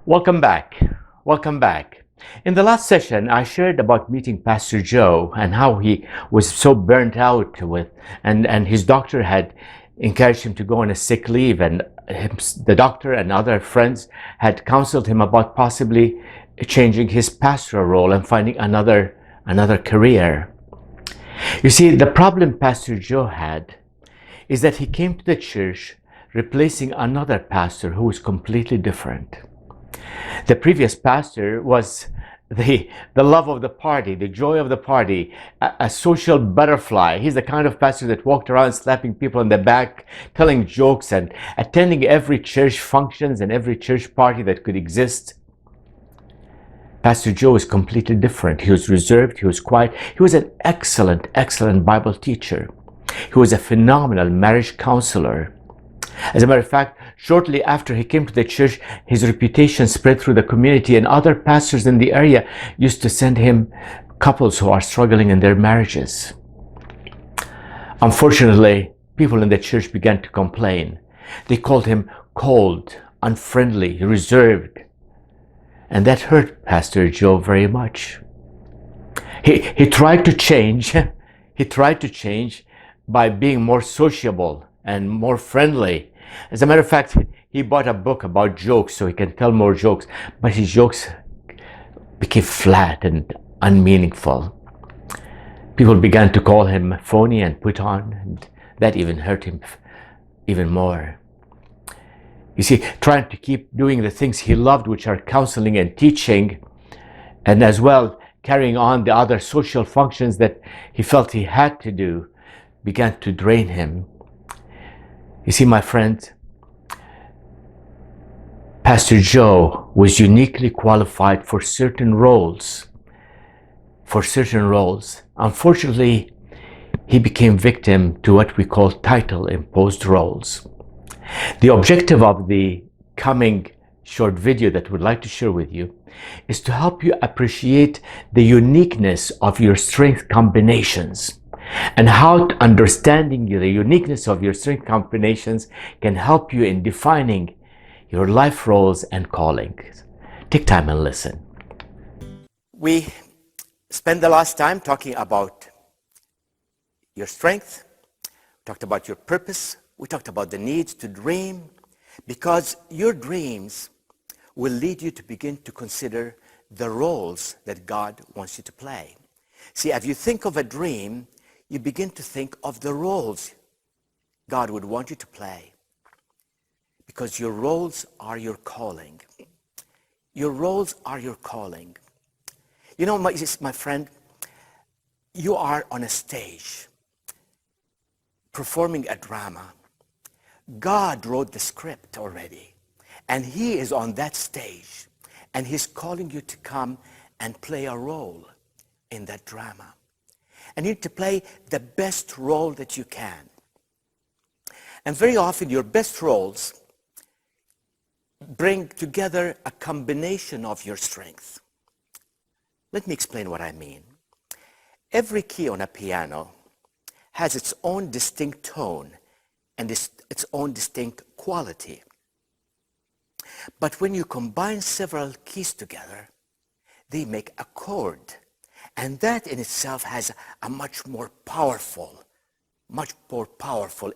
Welcome back. Welcome back. In the last session, I shared about meeting Pastor Joe and how he was so burnt out and his doctor had encouraged him to go on a sick leave, and the doctor and other friends had counseled him about possibly changing his pastoral role and finding another career. You see, the problem Pastor Joe had is that he came to the church replacing another pastor who was completely different. The previous pastor was the love of the party, the joy of the party, a social butterfly. He's the kind of pastor that walked around slapping people on the back, telling jokes, and attending every church functions and every church party that could exist. Pastor Joe is completely different. He was reserved, he was quiet. He was an excellent Bible teacher. He was a phenomenal marriage counselor. As a matter of fact, shortly after he came to the church, his reputation spread through the community, and other pastors in the area used to send him couples who are struggling in their marriages. Unfortunately, people in the church began to complain. They called him cold, unfriendly, reserved, and that hurt Pastor Joe very much. He tried to change. He tried to change by being more sociable and more friendly. As a matter of fact, he bought a book about jokes so he can tell more jokes, but his jokes became flat and unmeaningful. People began to call him phony and put on, and that even hurt him even more. You see, trying to keep doing the things he loved, which are counseling and teaching, and as well carrying on the other social functions that he felt he had to do, began to drain him. You see, my friend, Pastor Joe was uniquely qualified for certain roles. Unfortunately, he became victim to what we call title-imposed roles. The objective of the coming short video that we'd like to share with you is to help you appreciate the uniqueness of your strength combinations, and how understanding the uniqueness of your strength combinations can help you in defining your life roles and callings. Take time and listen. We spent the last time talking about your strength, talked about your purpose, we talked about the need to dream, because your dreams will lead you to begin to consider the roles that God wants you to play. See, if you think of a dream, you begin to think of the roles God would want you to play, because your roles are your calling. Your roles are your calling. You know, my friend, you are on a stage performing a drama. God wrote the script already, and He is on that stage, and He's calling you to come and play a role in that drama. And you need to play the best role that you can. And very often your best roles bring together a combination of your strengths. Let me explain what I mean. Every key on a piano has its own distinct tone and its own distinct quality. But when you combine several keys together, they make a chord. And that in itself has a much more powerful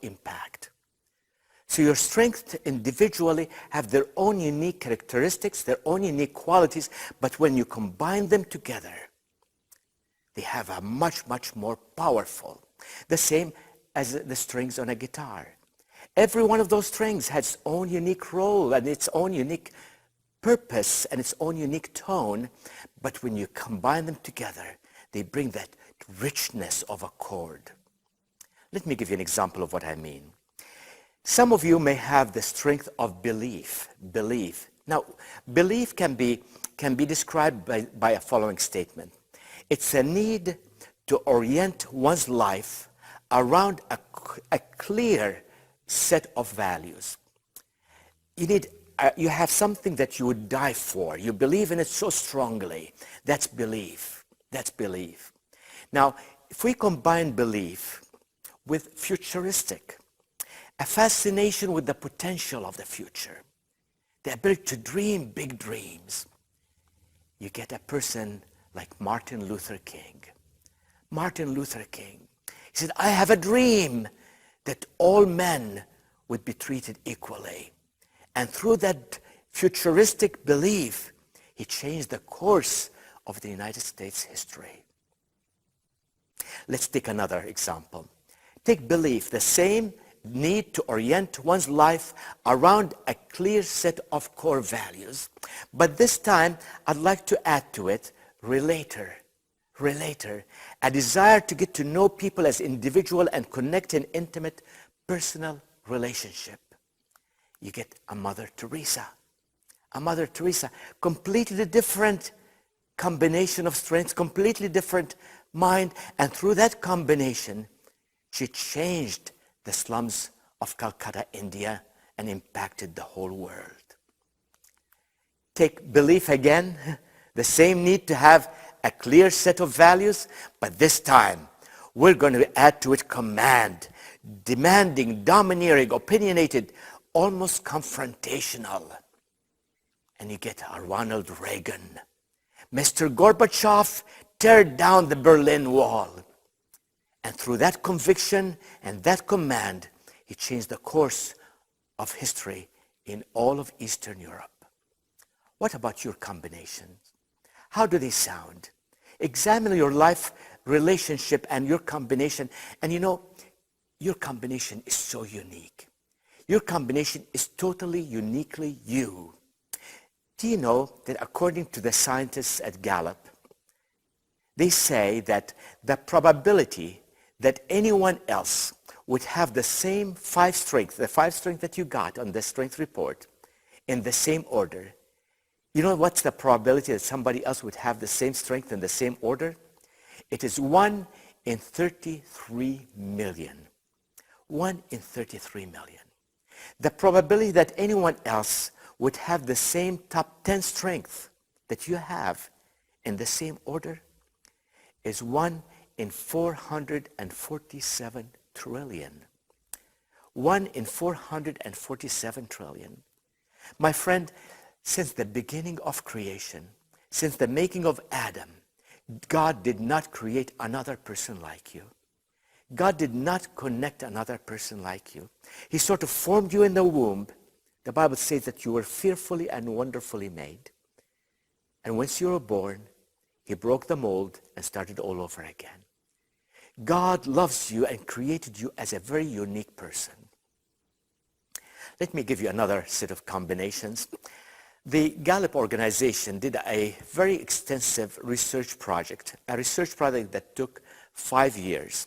impact. So your strengths individually have their own unique characteristics, their own unique qualities, but when you combine them together, they have a much more powerful. The same as the strings on a guitar. Every one of those strings has its own unique role and its own unique purpose and its own unique tone, but when you combine them together, they bring that richness of a chord. Let me give you an example of what I mean. Some of you may have the strength of belief. Now, belief can be described by a following statement. It's a need to orient one's life around a clear set of values. You have something that you would die for. You believe in it so strongly. That's belief. Now, if we combine belief with futuristic, a fascination with the potential of the future, the ability to dream big dreams. You get a person like Martin Luther King. Martin Luther King. He said, I have a dream that all men would be treated equally. And through that futuristic belief, he changed the course of the United States history. Let's take another example. Take belief, the same need to orient one's life around a clear set of core values. But this time, I'd like to add to it, relator, a desire to get to know people as individual and connect in intimate, personal relationship. You get a Mother Teresa. A Mother Teresa, completely different combination of strengths, completely different mind, and through that combination, she changed the slums of Calcutta, India, and impacted the whole world. Take belief again, the same need to have a clear set of values, but this time we're going to add to it command, demanding, domineering, opinionated, almost confrontational. And you get a Ronald Reagan. Mr. Gorbachev, tear down the Berlin Wall. And through that conviction and that command, he changed the course of history in all of Eastern Europe. What about your combinations? How do they sound? Examine your life relationship and your combination. And you know, your combination is so unique. Your combination is totally, uniquely you. Do you know that according to the scientists at Gallup, they say that the probability that anyone else would have the same five strengths, the five strengths that you got on the strength report, in the same order, you know what's the probability that somebody else would have the same strength in the same order? It is 1 in 33 million. 1 in 33 million. The probability that anyone else would have the same top 10 strength that you have in the same order is 1 in 447 trillion. 1 in 447 trillion. My friend, since the beginning of creation, since the making of Adam, God did not create another person like you. God did not connect another person like you. He sort of formed you in the womb. The Bible says that you were fearfully and wonderfully made. And once you were born, he broke the mold and started all over again. God loves you and created you as a very unique person. Let me give you another set of combinations. The Gallup organization did a very extensive research project, a research project that took 5 years.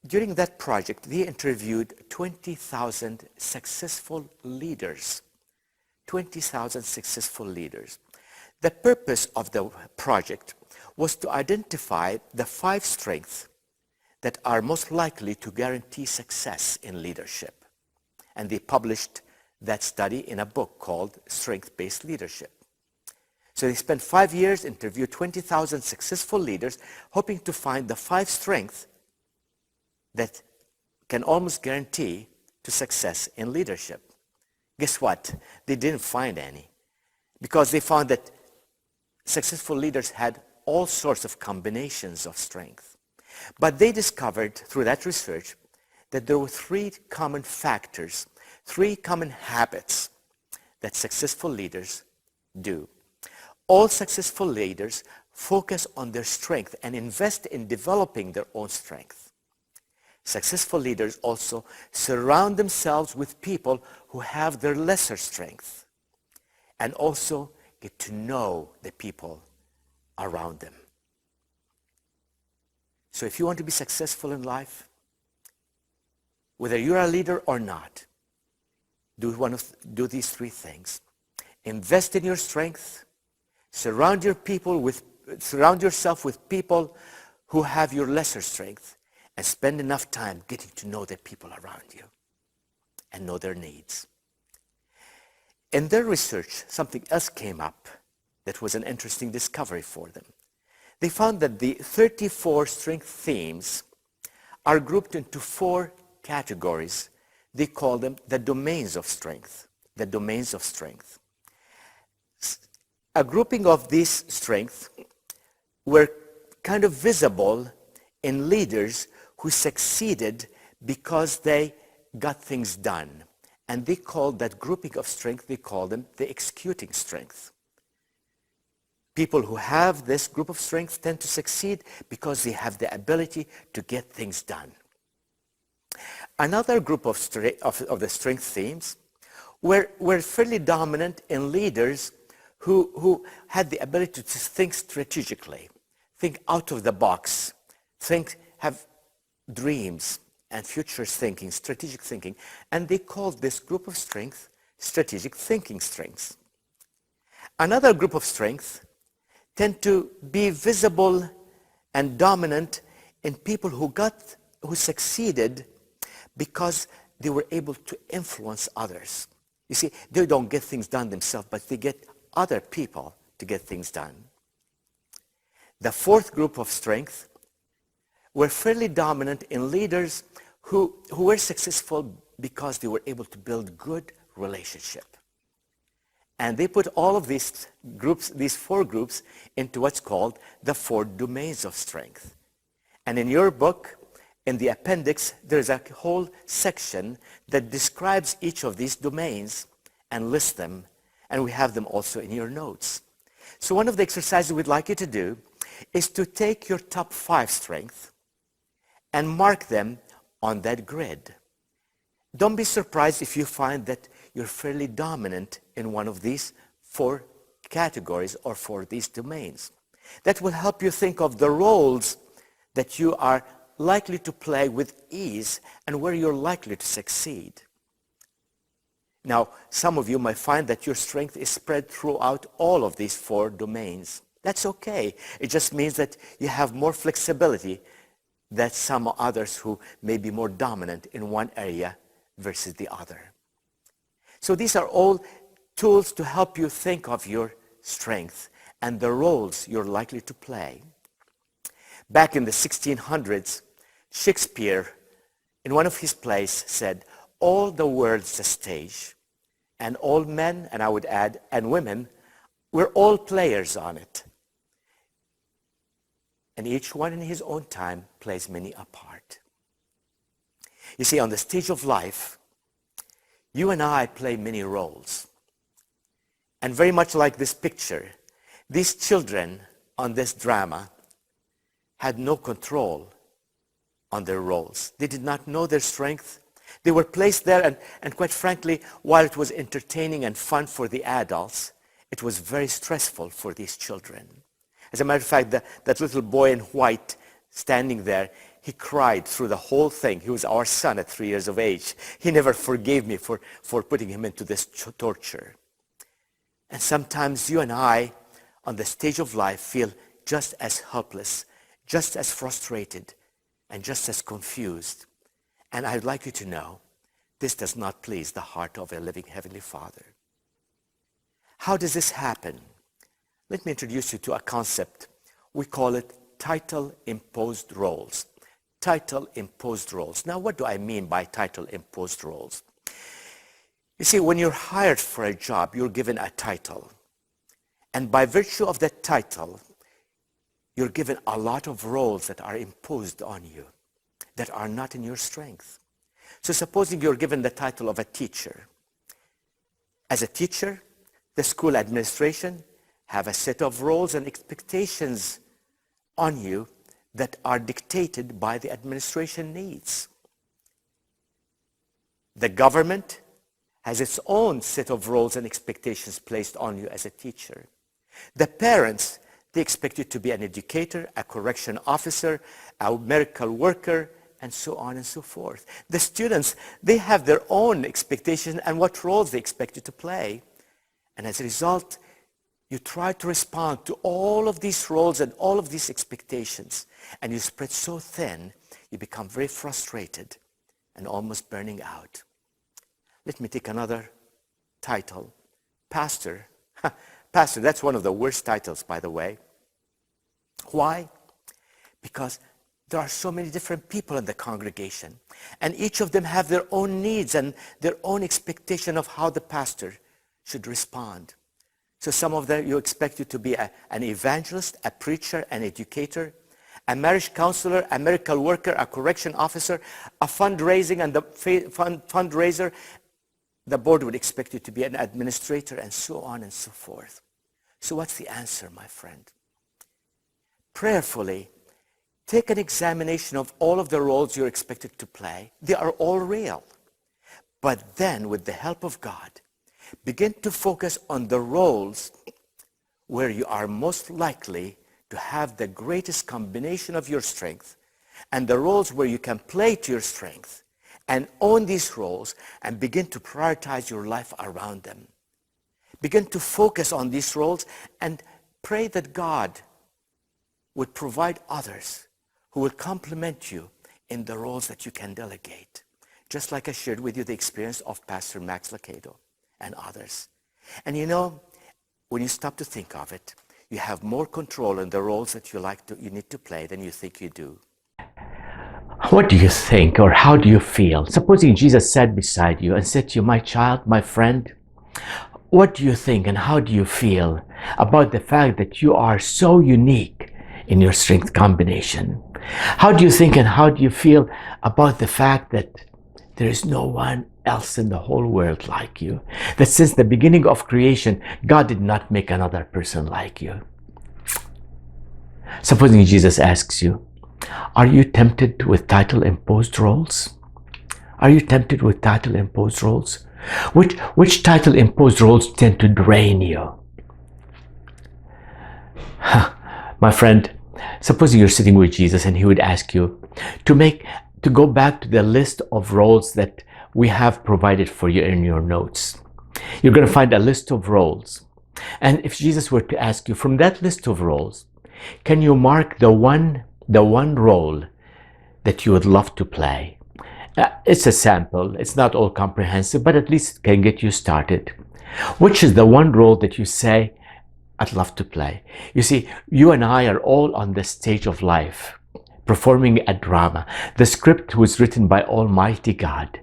During that project, they interviewed 20,000 successful leaders. 20,000 successful leaders. The purpose of the project was to identify the 5 strengths that are most likely to guarantee success in leadership. And they published that study in a book called Strength-Based Leadership. So they spent 5 years, interviewed 20,000 successful leaders, hoping to find the 5 strengths that can almost guarantee to success in leadership. Guess what? They didn't find any, because they found that successful leaders had all sorts of combinations of strength. But they discovered through that research that there were 3 common factors, 3 common habits that successful leaders do. All successful leaders focus on their strength and invest in developing their own strength. Successful leaders also surround themselves with people who have their lesser strength and also get to know the people around them. So if you want to be successful in life, whether you're a leader or not, do these 3 things. Invest in your strength, surround yourself with people who have your lesser strength, and spend enough time getting to know the people around you and know their needs. In their research, something else came up that was an interesting discovery for them. They found that the 34 strength themes are grouped into 4 categories. They call them the domains of strength. The domains of strength. A grouping of these strengths were kind of visible in leaders who succeeded because they got things done. And they called that grouping of strength, they called them the executing strength. People who have this group of strength tend to succeed because they have the ability to get things done. Another group of the strength themes were fairly dominant in leaders who had the ability to think strategically, think out of the box, have dreams and future thinking, strategic thinking, and they called this group of strength strategic thinking strengths. Another group of strength tend to be visible and dominant in people who succeeded because they were able to influence others. You see, they don't get things done themselves, but they get other people to get things done. The fourth group of strength were fairly dominant in leaders who were successful because they were able to build good relationship. And they put all of these groups, these four groups, into what's called the four domains of strength. And in your book, in the appendix, there's a whole section that describes each of these domains and lists them, and we have them also in your notes. So one of the exercises we'd like you to do is to take your top 5 strengths and mark them on that grid. Don't be surprised if you find that you're fairly dominant in one of these 4 categories or 4 these domains. That will help you think of the roles that you are likely to play with ease and where you're likely to succeed. Now, some of you might find that your strength is spread throughout all of these 4 domains. That's okay. It just means that you have more flexibility than some others who may be more dominant in one area versus the other. So these are all tools to help you think of your strength and the roles you're likely to play. Back in the 1600s, Shakespeare, in one of his plays, said, "All the world's a stage, and all men," and I would add, and women, "we're all players on it. And each one in his own time plays many a part." You see, on the stage of life, you and I play many roles. And very much like this picture, these children on this drama had no control on their roles. They did not know their strength. They were placed there, and quite frankly, while it was entertaining and fun for the adults, it was very stressful for these children. As a matter of fact, that little boy in white standing there, he cried through the whole thing. He was our son at 3 years of age. He never forgave me for putting him into this torture. And sometimes you and I, on the stage of life, feel just as helpless, just as frustrated, and just as confused. And I'd like you to know, this does not please the heart of a living Heavenly Father. How does this happen? Let me introduce you to a concept. We call it title-imposed roles. Title-imposed roles. Now, what do I mean by title-imposed roles? You see, when you're hired for a job, you're given a title. And by virtue of that title, you're given a lot of roles that are imposed on you, that are not in your strength. So supposing you're given the title of a teacher. As a teacher, the school administration have a set of roles and expectations on you that are dictated by the administration needs. The government has its own set of roles and expectations placed on you as a teacher. The parents, they expect you to be an educator, a correction officer, a medical worker, and so on and so forth. The students, they have their own expectations and what roles they expect you to play. And as a result, you try to respond to all of these roles and all of these expectations, and you spread so thin, you become very frustrated and almost burning out. Let me take another title. Pastor. Pastor, that's one of the worst titles, by the way. Why? Because there are so many different people in the congregation, and each of them have their own needs and their own expectation of how the pastor should respond. So some of them, you expect you to be an evangelist, a preacher, an educator, a marriage counselor, a miracle worker, a correction officer, a fundraising and the fundraiser. The board would expect you to be an administrator, and so on and so forth. So what's the answer, my friend? Prayerfully, take an examination of all of the roles you're expected to play. They are all real. But then, with the help of God, begin to focus on the roles where you are most likely to have the greatest combination of your strength, and the roles where you can play to your strength, and own these roles and begin to prioritize your life around them. Begin to focus on these roles and pray that God would provide others who will complement you in the roles that you can delegate. Just like I shared with you the experience of Pastor Max Lucado and others. And you know, when you stop to think of it, you have more control in the roles that you need to play than you think you do. What do you think, or how do you feel? Supposing Jesus sat beside you and said to you, my child, my friend, what do you think and how do you feel about the fact that you are so unique in your strength combination? How do you think and how do you feel about the fact that there is no one else in the whole world like you? That since the beginning of creation, God did not make another person like you. Supposing Jesus asks you, are you tempted with title-imposed roles? Are you tempted with title-imposed roles? Which title-imposed roles tend to drain you? My friend, supposing you're sitting with Jesus and he would ask you to go back to the list of roles that we have provided for you in your notes. You're going to find a list of roles. And if Jesus were to ask you from that list of roles, can you mark the one role that you would love to play? It's a sample. It's not all comprehensive, but at least it can get you started. Which is the one role that you say, I'd love to play? You see, you and I are all on the stage of life, performing a drama. The script was written by Almighty God,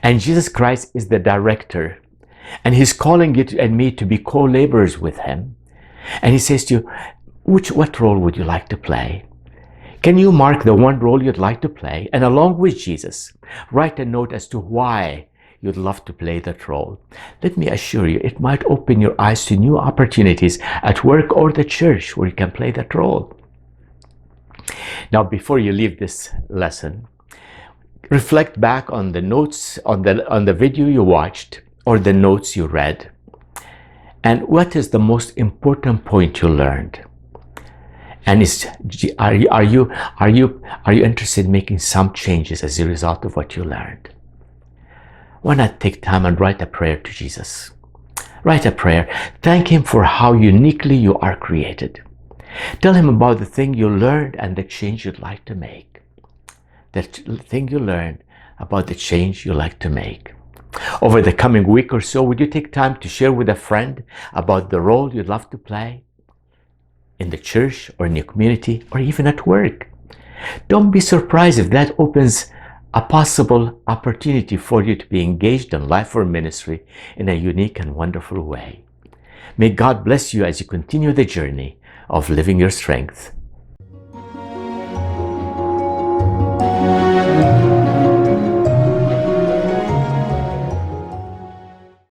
and Jesus Christ is the director, and he's calling you and me to be co-laborers with him. And he says to you, what role would you like to play? Can you mark the one role you'd like to play, and along with Jesus, write a note as to why you'd love to play that role? Let me assure you, it might open your eyes to new opportunities at work or the church where you can play that role. Now, before you leave this lesson, reflect back on the notes, on the video you watched or the notes you read. And what is the most important point you learned? And are you interested in making some changes as a result of what you learned? Why not take time and write a prayer to Jesus? Write a prayer. Thank him for how uniquely you are created. Tell him about the thing you learned and the change you'd like to make. The thing you learned about the change you'd like to make. Over the coming week or so, would you take time to share with a friend about the role you'd love to play in the church or in your community or even at work? Don't be surprised if that opens a possible opportunity for you to be engaged in life or ministry in a unique and wonderful way. May God bless you as you continue the journey of living your strength